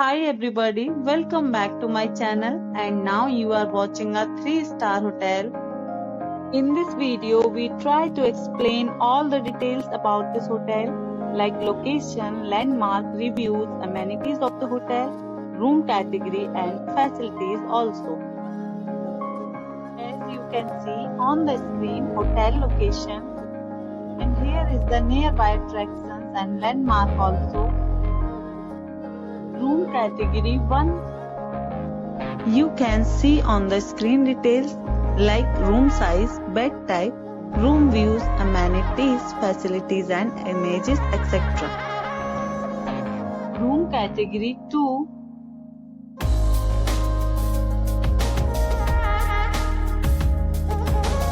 Hi everybody, welcome back to my channel and now you are watching a 3-star hotel. In this video, we try to explain all the details about this hotel like location, landmark, reviews, amenities of the hotel, room category and facilities also. As you can see on the screen, hotel location, and here is the nearby attractions and landmark also. Room category 1. You can see on the screen details like room size, bed type, room views, amenities, facilities and images, etc. Room category 2.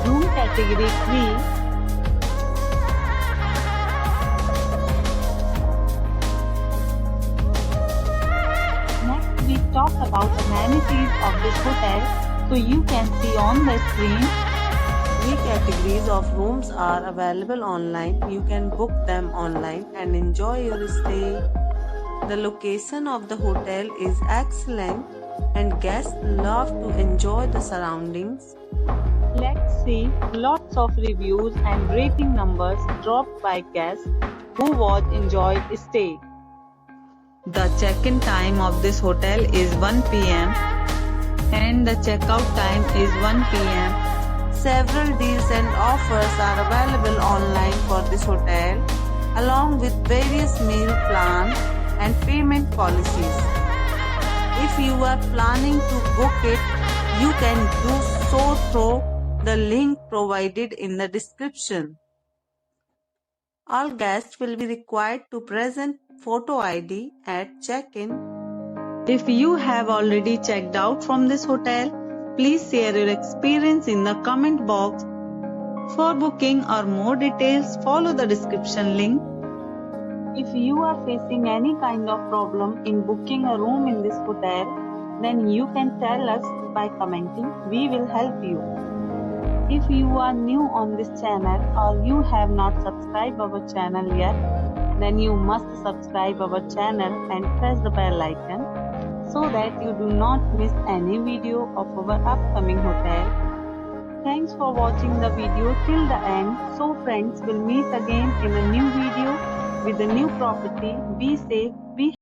Room category 3. We talk about amenities of this hotel, so you can see on the screen. 3 categories of rooms are available online. You can book them online and enjoy your stay. The location of the hotel is excellent and guests love to enjoy the surroundings. Let's see lots of reviews and rating numbers dropped by guests who enjoyed stay. The check-in time of this hotel is 1 p.m. and the check-out time is 1 p.m. Several deals and offers are available online for this hotel, along with various meal plans and payment policies. If you are planning to book it, you can do so through the link provided in the description. All guests will be required to present photo ID at check-in. If you have already checked out from this hotel, please share your experience in the comment box. For booking or more details, follow the description link. If you are facing any kind of problem in booking a room in this hotel, then you can tell us by commenting. We will help you. If you are new on this channel or you have not subscribed our channel yet, then you must subscribe our channel and press the bell icon so that you do not miss any video of our upcoming hotel. Thanks for watching the video till the end. So friends, will meet again in a new video with a new property. Be safe, be